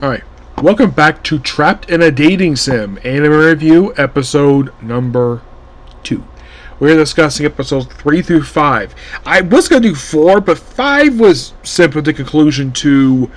Alright, welcome back to Trapped in a Dating Sim Anime Review, episode number 2. We're discussing episodes 3 through 5. I was going to do 4, but 5 was simply the conclusion to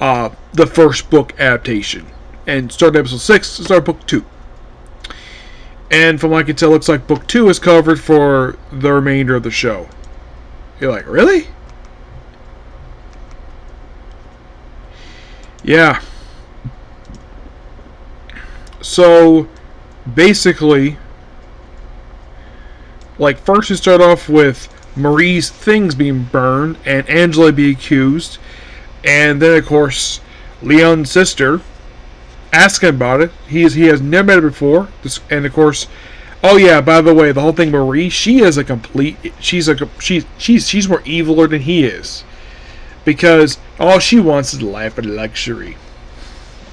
the first book adaptation. And starting episode 6, start book 2. And from what I can tell, it looks like book 2 is covered for the remainder of the show. You're like, really? Yeah. So, basically, like, first you start off with Marie's things being burned and Angela being accused. And then, of course, Leon's sister asking about it. He has never met her before. And, of course, oh yeah, by the way, the whole thing, Marie, she is a complete, she's more eviler than he is. Because all she wants is life and luxury.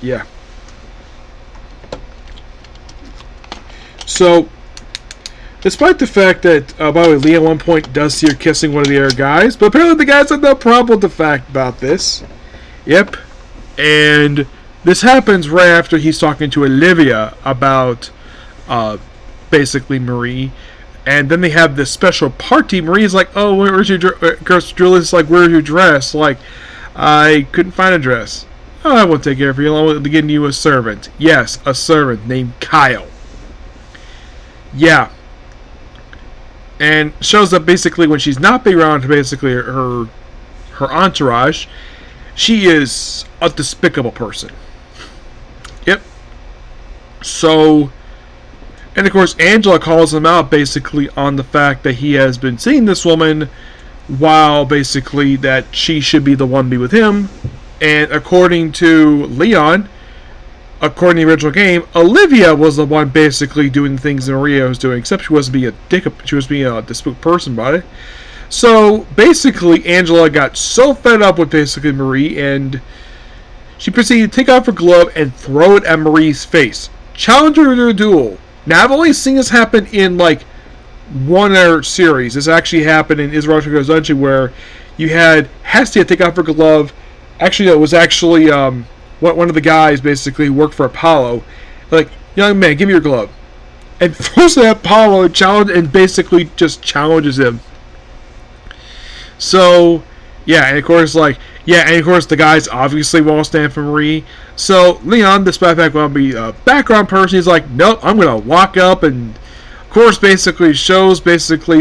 Yeah. So, despite the fact that, by the way, Lee at one point does see her kissing one of the other guys, but apparently the guys have no problem with the fact about this. Yep. And this happens right after he's talking to Olivia about, basically Marie. And then they have this special party. Marie's like, oh, where's your dress? Julius like, where's your dress? Like, I couldn't find a dress. Oh, I won't take care of you. I'll give you a servant. Yes, a servant named Kyle. Yeah. And shows up basically when she's not being around basically her entourage, she is a despicable person. Yep. So, and of course, Angela calls him out basically on the fact that he has been seeing this woman while basically that she should be the one to be with him. And according to Leon, according to the original game, Olivia was the one basically doing things that Maria was doing, except she wasn't being a dick, she was being a despicable person about it. So basically, Angela got so fed up with basically Marie, and she proceeded to take off her glove and throw it at Marie's face. Challenge her to a duel. Now, I've only seen this happen in, like, one other series. This actually happened in Israel Goes Dungeon, where you had Hestia take off her glove. Actually, no, it was actually, one of the guys, basically, who worked for Apollo. Like, young man, give me your glove. And throws it at Apollo and basically just challenges him. So, yeah, and of course, the guys obviously won't stand for Marie. So, Leon, despite the fact that be a background person, he's like, nope, I'm going to walk up, and, of course, basically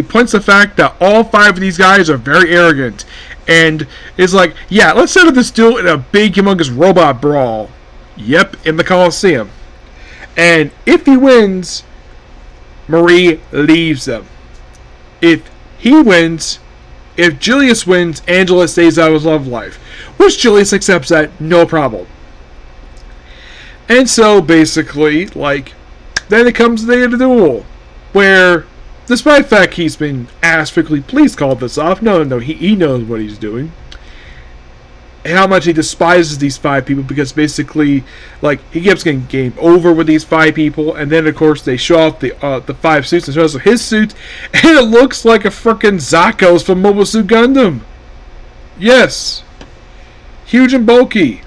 points the fact that all 5 of these guys are very arrogant. And is like, yeah, let's set up this duel in a big, humongous robot brawl. Yep, in the Coliseum. And if he wins, Marie leaves them. If Julius wins, Angela stays out of his love life. Which Julius accepts that, no problem. And so, basically, like, then it comes to the end of the duel. Where, despite the fact he's been asked quickly, please call this off. No, he knows what he's doing. And how much he despises these 5 people, because basically, like, he keeps getting game over with these 5 people, and then, of course, they show off the 5 suits, and shows his suit, and it looks like a frickin' Zakos from Mobile Suit Gundam. Yes. Huge and bulky.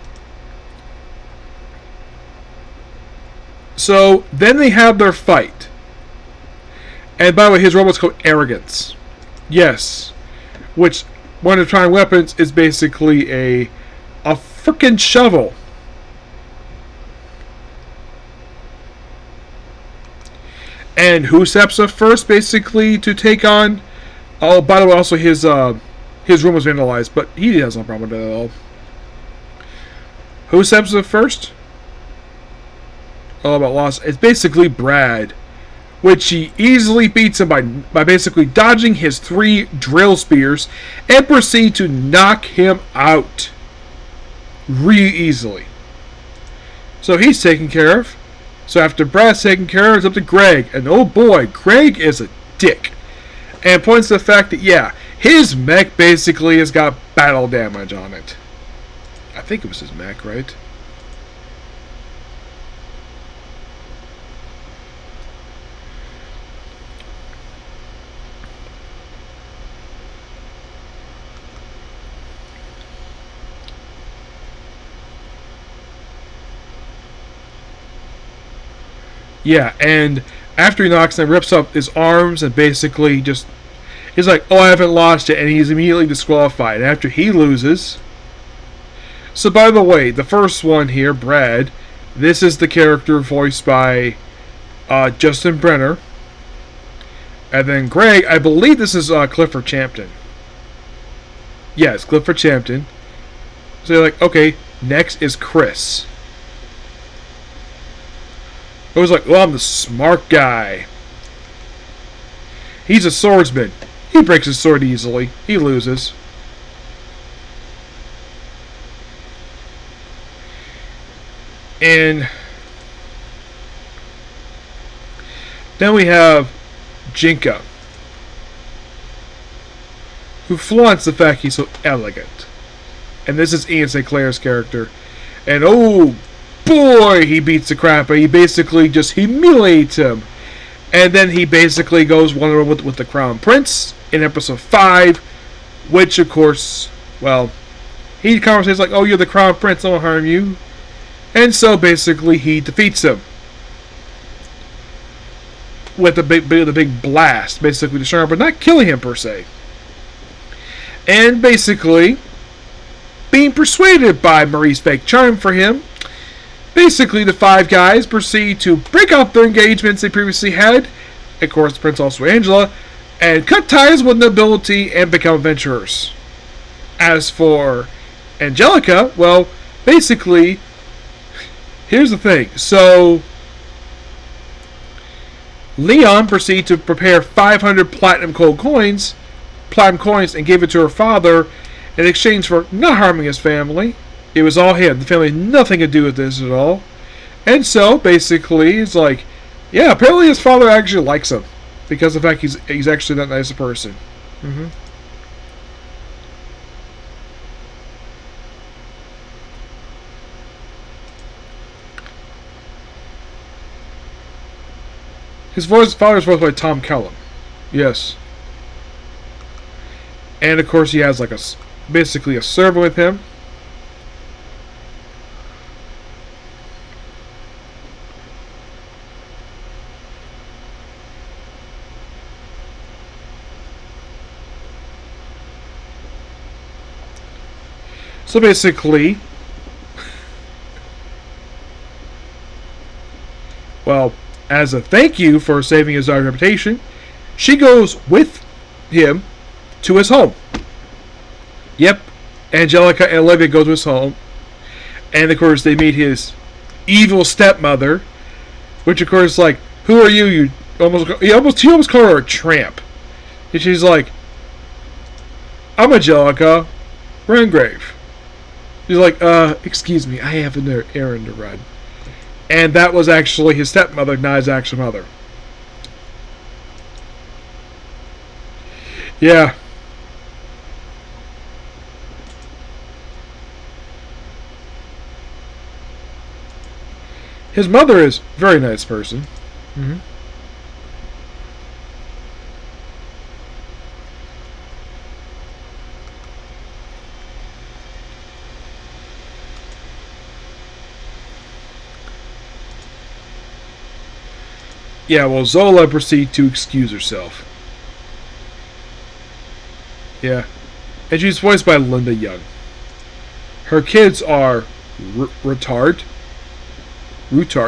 So, then they have their fight. And by the way, his robot's called Arrogance. Yes. Which, one of the trying weapons is basically a frickin' shovel. And who steps up first, basically, to take on... Oh, by the way, also his room was vandalized, but he has no problem with it at all. Who steps up first? All about loss. It's basically Brad, which he easily beats him by basically dodging his 3 drill spears and proceed to knock him out really easily. So he's taken care of. So after Brad's taken care of, it's up to Greg. And oh boy, Greg is a dick. And points to the fact that, yeah, his mech basically has got battle damage on it. I think it was his mech, right? Yeah, and after he knocks him, rips up his arms and basically just he's like, "Oh, I haven't lost yet," and he's immediately disqualified. After he loses. So, by the way, the first one here, Brad, this is the character voiced by Justin Brenner. And then Greg, I believe this is Clifford Champton. Yes, Clifford Champton. So you're like, okay, next is Chris. It was like, well, I'm the smart guy. He's a swordsman. He breaks his sword easily. He loses. And then we have Jinka, who flaunts the fact he's so elegant. And this is Ian St. Clair's character. And oh boy, he beats the crap out of him. He basically just humiliates him. And then he basically goes one-on-one with the Crown Prince in episode 5, which of course, well, he conversates like, oh, you're the Crown Prince, I won't harm you. And so basically he defeats him with the big blast, basically destroying him, but not killing him per se. And basically, being persuaded by Marie's fake charm for him, basically the 5 guys proceed to break off their engagements they previously had, of course, Prince also Angela, and cut ties with nobility and become adventurers. As for Angelica, well, basically, here's the thing. So, Leon proceeded to prepare 500 platinum coins, and gave it to her father in exchange for not harming his family. It was all him. The family had nothing to do with this at all. And so, basically, it's like, yeah, apparently his father actually likes him because of the fact he's actually that nice a person. Mm-hmm. His father's voiced by Tom Kellum. Yes. And of course he has like basically a servant with him. So basically, well, as a thank you for saving his daughter's reputation, she goes with him to his home. Yep, Angelica and Olivia go to his home, and of course they meet his evil stepmother, which of course, like, who are you? You almost call her a tramp, and she's like, I'm Angelica Rangrave. He's like, excuse me, I have an errand to run. And that was actually his stepmother, not his actual mother. Yeah. His mother is a very nice person. Mm-hmm. Yeah, well, Zola proceeded to excuse herself. Yeah. And she's voiced by Linda Young. Her kids are Rutard,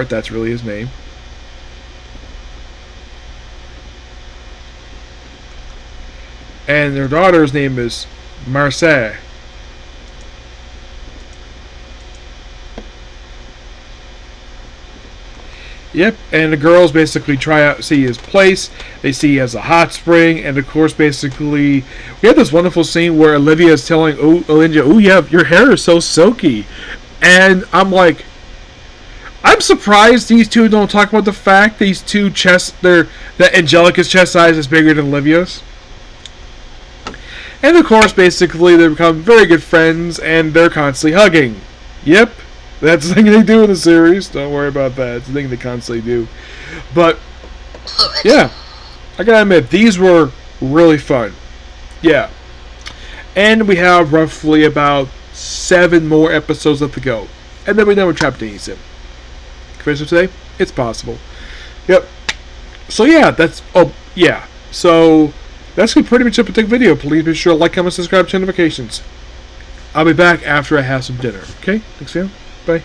that's really his name. And their daughter's name is Marseille. Yep, and the girls basically see his place. They see he has a hot spring, and of course, basically, we have this wonderful scene where Olivia is telling Olinda, "Oh, yeah, your hair is so silky," and I'm like, I'm surprised these two don't talk about the fact that Angelica's chest size is bigger than Olivia's. And of course, basically, they become very good friends, and they're constantly hugging. Yep. That's the thing they do in the series. Don't worry about that. It's the thing they constantly do. But, yeah. I gotta admit, these were really fun. Yeah. And we have roughly about 7 more episodes left to go. And then we're done with Trap Denison. Finish today? It's possible. Yep. So yeah, that's So that's gonna pretty much up a take video. Please be sure to like, comment, subscribe, turn notifications. I'll be back after I have some dinner. Okay? Thanks, Sam. Bye.